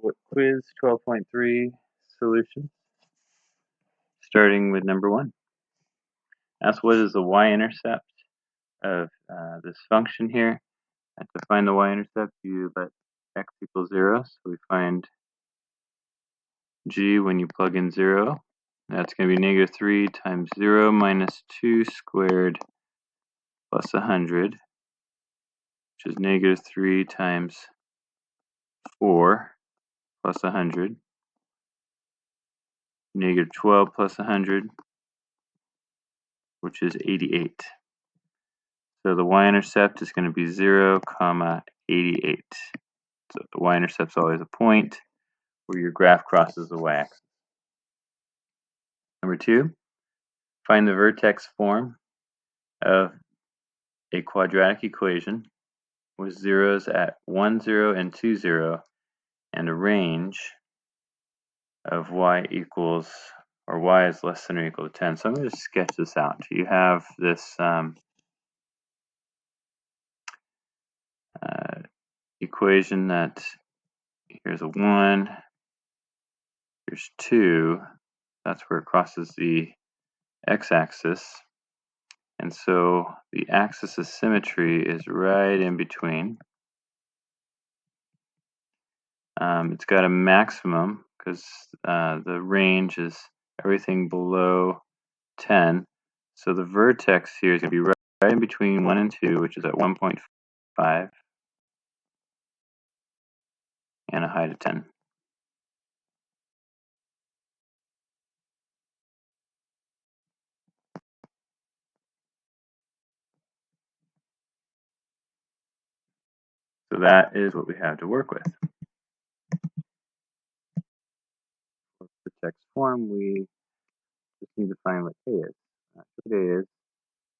the quiz 12.3 solutions, starting with number 1. Ask what is the y-intercept of this function here. And to find the y-intercept, you let x equal 0. So we find g when you plug in 0. That's going to be negative 3 times 0 minus 2 squared plus 100, which is negative 3 times 4 plus 100, negative 12 plus 100, which is 88. So the y-intercept is going to be 0, 88. So the y-intercept is always a point where your graph crosses the y-axis. Number 2, find the vertex form of a quadratic equation with zeros at 1, 0, and 2, 0, and a range of y equals, or y is less than or equal to 10. So I'm going to sketch this out. You have this equation that here's a 1, here's 2, that's where it crosses the x-axis, and so the axis of symmetry is right in between. It's got a maximum because the range is everything below 10, so the vertex here is going to be right in between 1 and 2, which is at 1.5 and a height of 10. So that is what we have to work with. For Vertex form, we just need to find what a is. What a is,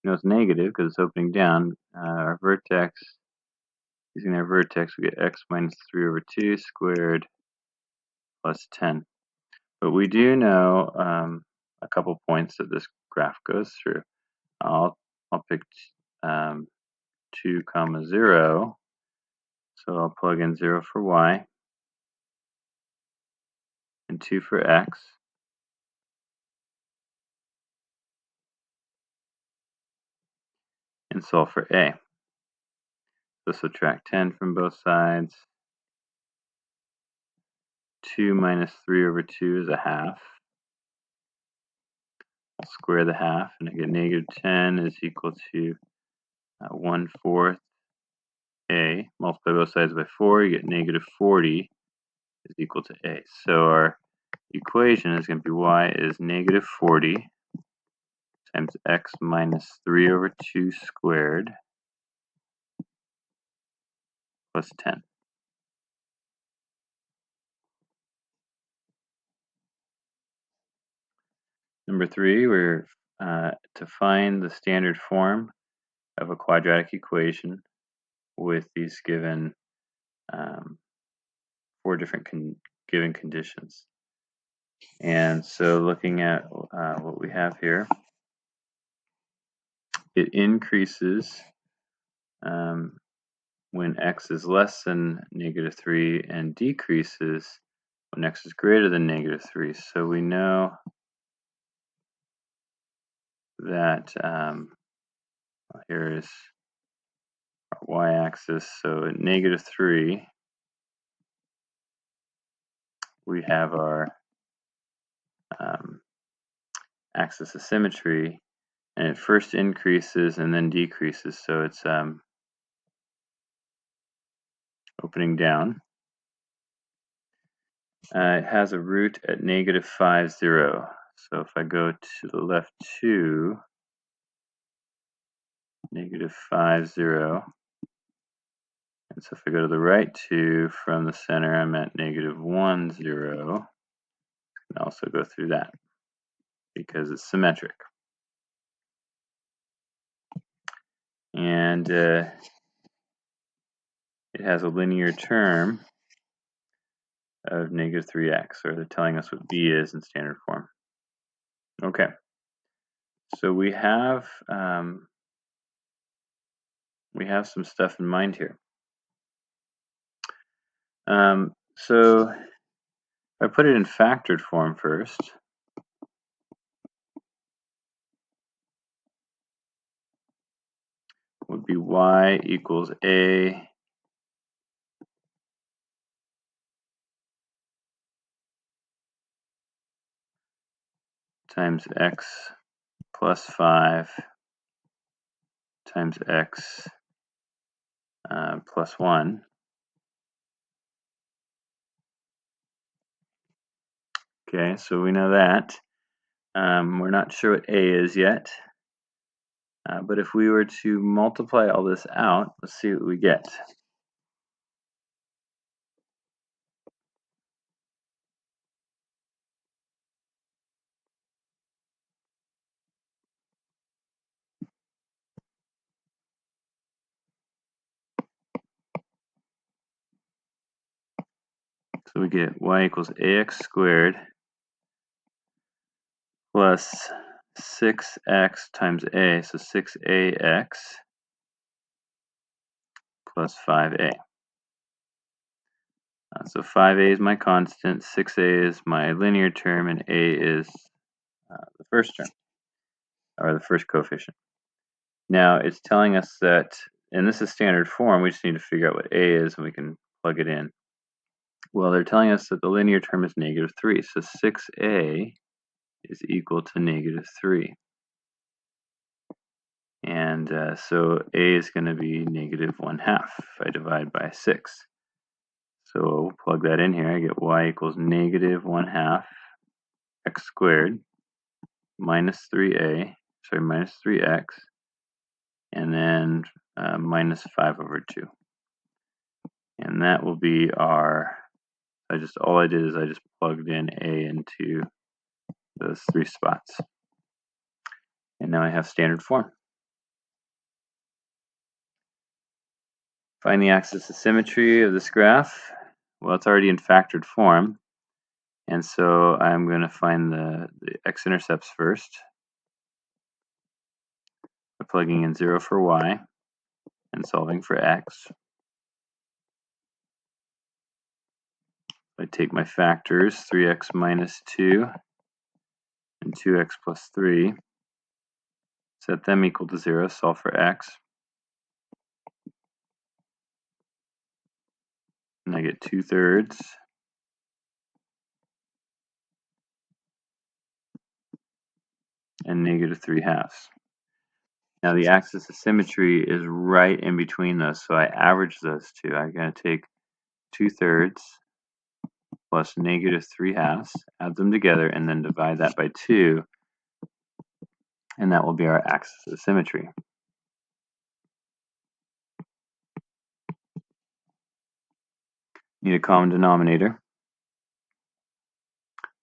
it's negative because it's opening down. Our vertex, using our vertex, we get x minus 3 over 2 squared plus 10. But we do know a couple points that this graph goes through. I'll pick 2, 0. So I'll plug in 0 for y and 2 for x. And solve for a. So subtract 10 from both sides. 2 minus 3 over 2 is a half. I'll square the half, and I get negative 10 is equal to 1/4 a. Multiply both sides by 4, you get negative 40 is equal to a. So our equation is going to be y is negative 40 times x minus 3 over 2 squared plus 10. Number 3, we're to find the standard form of a quadratic equation with these given 4 different given conditions. And so looking at what we have here, it increases when x is less than negative 3 and decreases when x is greater than negative 3. So we know that here is our y-axis. So at negative 3, we have our axis of symmetry, and it first increases and then decreases. So it's opening down. It has a root at negative 5, 0. So if I go to the left 2, negative 5, 0. And so if I go to the right 2 from the center, I'm at negative 1, 0. I can also go through that because it's symmetric. And it has a linear term of negative 3x, or they're telling us what b is in standard form. Okay, so we have some stuff in mind here. So if I put it in factored form first, would be y equals a times x plus 5 times x plus 1. Okay, so we know that. We're not sure what a is yet. But if we were to multiply all this out, let's see what we get. So we get y equals ax squared plus 6x times a, so 6ax plus 5a. So 5a is my constant, 6a is my linear term, and a is the first term, or the first coefficient. Now it's telling us that, and this is standard form, we just need to figure out what a is and we can plug it in. Well, they're telling us that the linear term is -3, so 6a is equal to -3. And so a is going to be -1/2 if I divide by 6. So we'll plug that in here. I get y equals -1/2 x squared minus 3a, sorry, minus 3x, and then minus 5/2. And that will be our, all I did is I just plugged in a into those 3 spots. And now I have standard form. Find the axis of symmetry of this graph. Well, it's already in factored form. And so I'm going to find the x-intercepts first by plugging in 0 for y and solving for x. I take my factors, 3x minus 2 and 2x plus 3, set them equal to 0, solve for x, and I get 2/3 and -3/2. Now the axis of symmetry is right in between those, so I average those two. I'm going to take 2/3 plus -3/2, add them together, and then divide that by 2, and that will be our axis of symmetry. Need a common denominator,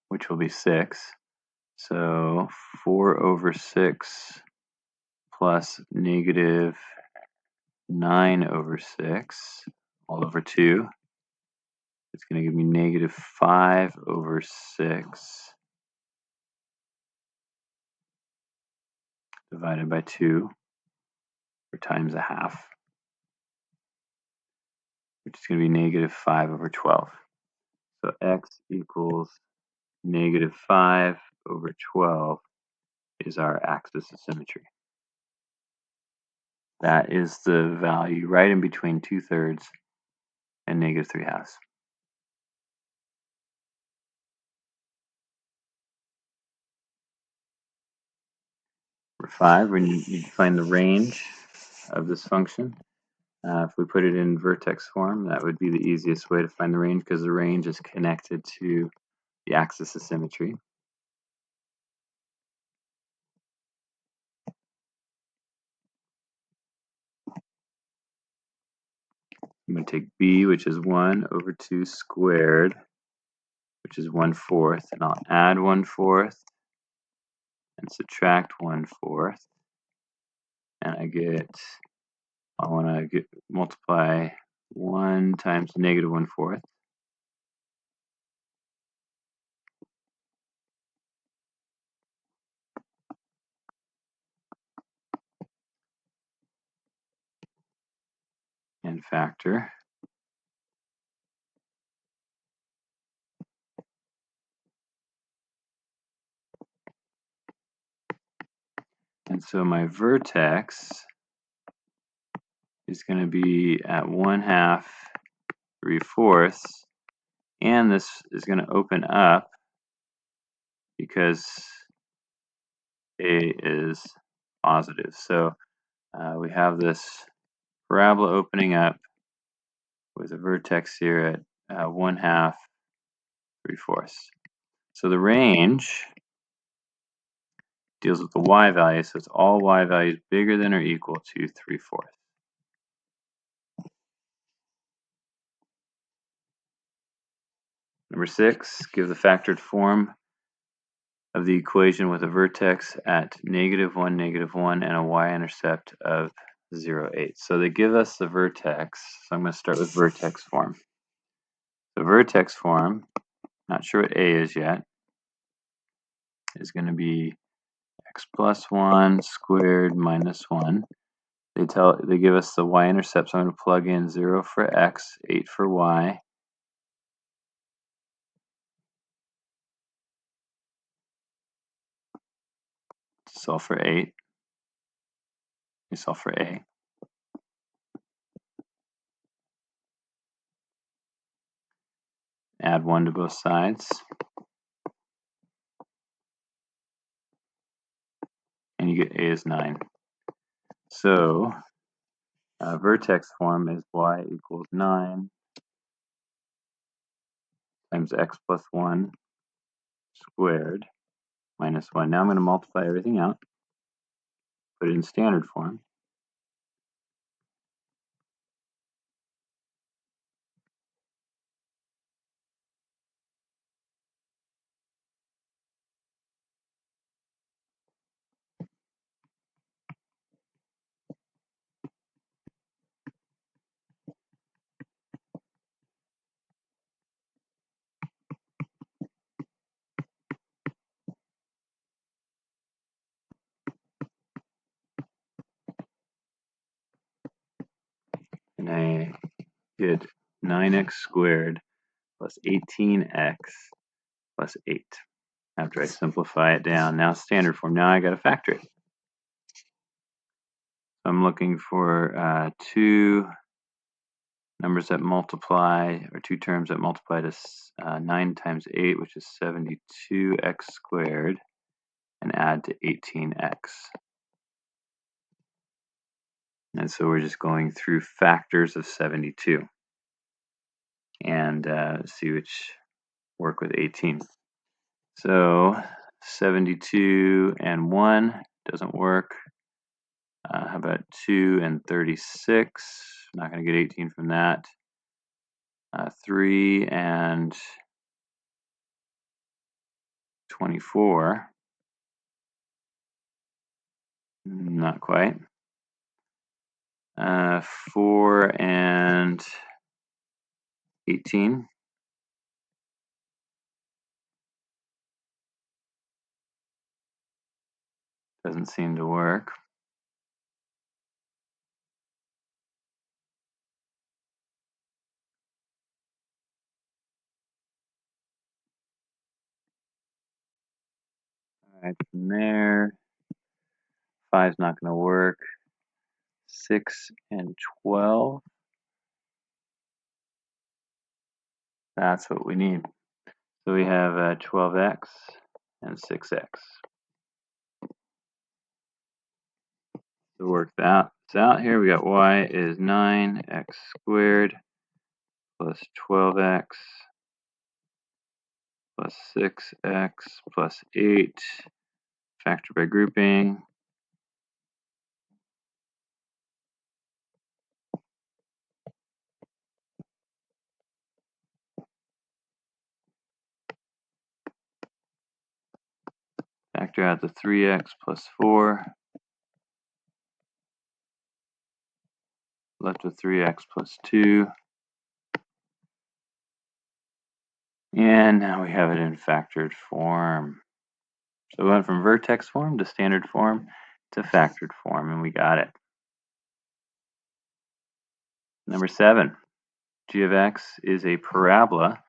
which will be 6. So 4/6 plus -9/6 all over 2. It's going to give me -5/6 divided by 2, or times 1/2, which is going to be -5/12. So x equals -5/12 is our axis of symmetry. That is the value right in between 2/3 and -3/2. For 5, we need to find the range of this function. If we put it in vertex form, that would be the easiest way to find the range because the range is connected to the axis of symmetry. I'm going to take b, which is 1/2 squared, which is 1/4, and I'll add 1/4 and subtract 1/4, and I want to multiply 1 times -1/4, and factor. And so my vertex is going to be at 1/2, 3/4, and this is going to open up because A is positive. So we have this parabola opening up with a vertex here at 1/2, 3/4. So the range deals with the y value, so it's all y values bigger than or equal to 3/4. Number 6, give the factored form of the equation with a vertex at -1, -1, and a y-intercept of 0, 8. So they give us the vertex, so I'm going to start with vertex form. The vertex form, not sure what A is yet, is going to be x plus 1 squared minus 1. They give us the y-intercept, so I'm going to plug in 0 for x, 8 for y. Solve for 8. We solve for A. Add 1 to both sides. And you get A is 9. So vertex form is y equals 9 times x plus 1 squared minus 1. Now I'm going to multiply everything out, put it in standard form. And I get 9x squared plus 18x plus 8. After I simplify it down, now standard form. Now I got to factor it. I'm looking for two numbers that multiply, or two terms that multiply to 9 times 8, which is 72x squared, and add to 18x. And so we're just going through factors of 72 and see which work with 18. So 72 and 1 doesn't work. How about 2 and 36? I'm not going to get 18 from that. 3 and 24. Not quite. 4 and 18. Doesn't seem to work. All right, from there, 5's not going to work. 6 and 12. That's what we need. So we have 12x and 6x. To work that out here, we got y is 9x squared plus 12x plus 6x plus 8. Factor by grouping. Factor out the 3x plus 4. Left with 3x plus 2. And now we have it in factored form. So we went from vertex form to standard form to factored form, and we got it. Number 7, g of x is a parabola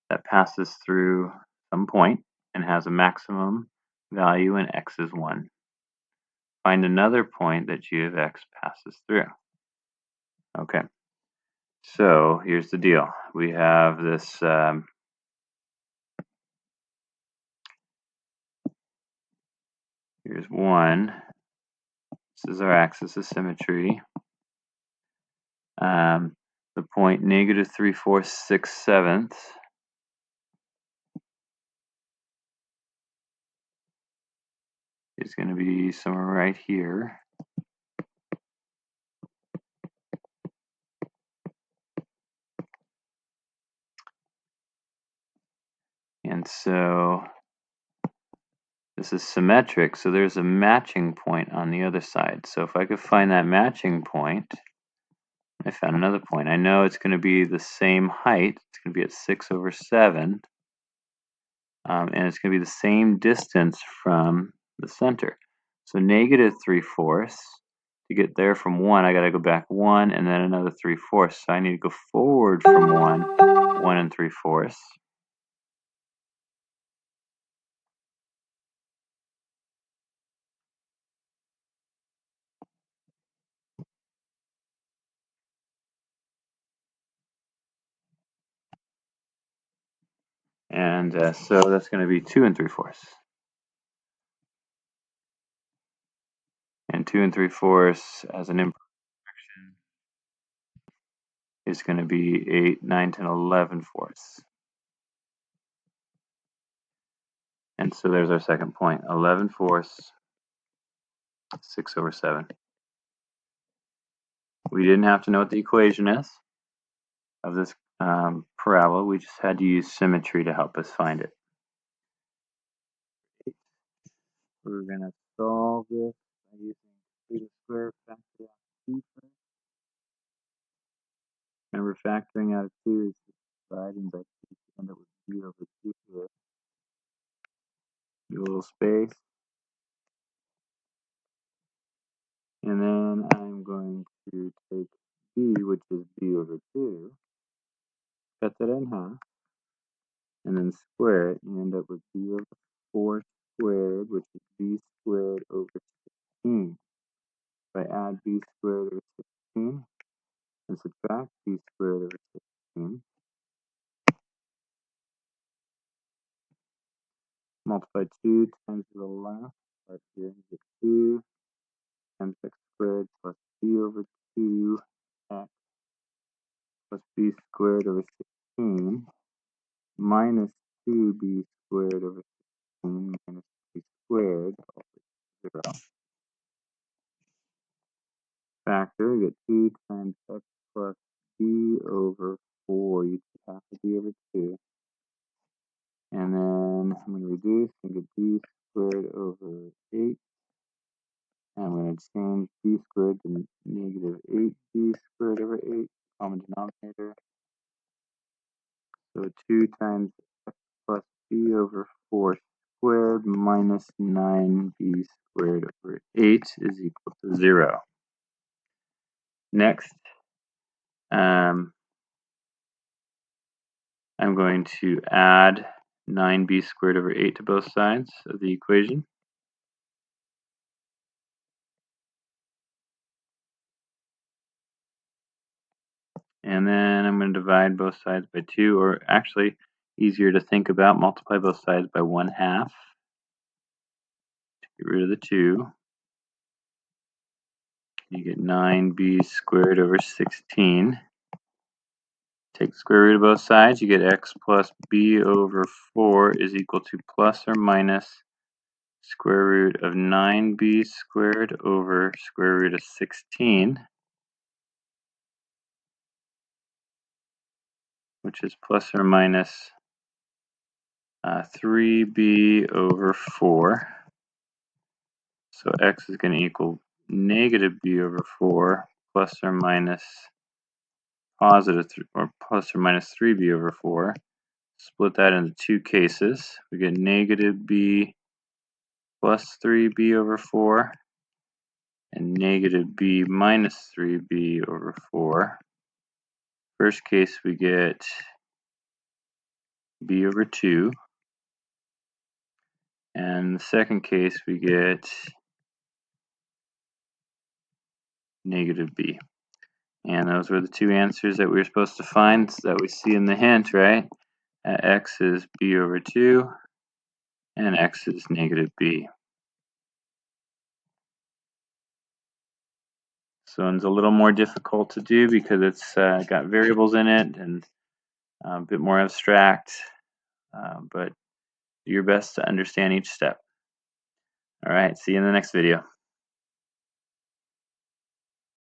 that passes through some point and has a maximum value when x is 1. find another point that g of x passes through. Okay, so here's the deal. We have this here's one. This is our axis of symmetry. The point negative 3/467 is going to be somewhere right here. And so this is symmetric, so there's a matching point on the other side. So if I could find that matching point, I found another point. I know it's going to be the same height. It's going to be at 6/7. And it's going to be the same distance from the center. So negative 3/4. To get there from 1, I got to go back 1 and then another 3/4. So I need to go forward from 1 3/4. And so that's going to be 2 3/4. And 2 3/4 as an imperfection is going to be 8, 9, 10, 11/4. And so there's our second point, 11/4, 6/7. We didn't have to know what the equation is of this parabola. We just had to use symmetry to help us find it. We're going to solve this by using theta square factor out of 2 first. Remember, factoring out of 2 is dividing by 2 to end up with b over 2 here. Give a little space. And then I'm going to take b, which is b over 2, cut that in half, and then square it, and you end up with b over 4 squared, which is b squared over 16. If I add b squared over 16 and subtract b squared over 16, multiply 2 times the left, right here, you get 2 times x squared plus b over 2 x plus b squared over 16 minus 2b squared over 16 minus b squared over 0. Factor, you get 2 times x plus b over 4. You take half of b over 2. And then I'm going to reduce and get b squared over 8. And I'm going to change b squared to negative 8b squared over 8, common denominator. So 2 times x plus b over 4 squared minus 9b squared over 8 is equal to 0. Next, I'm going to add 9b squared over 8 to both sides of the equation. And then I'm going to divide both sides by 2, or actually, easier to think about, multiply both sides by 1/2. Get rid of the 2. You get 9b squared over 16. Take the square root of both sides. You get x plus b over 4 is equal to plus or minus square root of 9b squared over square root of 16, which is plus or minus 3b over 4. So x is going to equal negative b over 4 plus or minus positive or plus or minus 3b over 4. Split that into two cases. We get negative b plus 3b over 4 and negative b minus 3b over 4. First case, we get b over 2. And the second case, we get negative b. And those were the two answers that we were supposed to find that we see in the hint, right? X is b over 2, and x is negative b. This one's a little more difficult to do because it's got variables in it and a bit more abstract, but do your best to understand each step. All right, see you in the next video.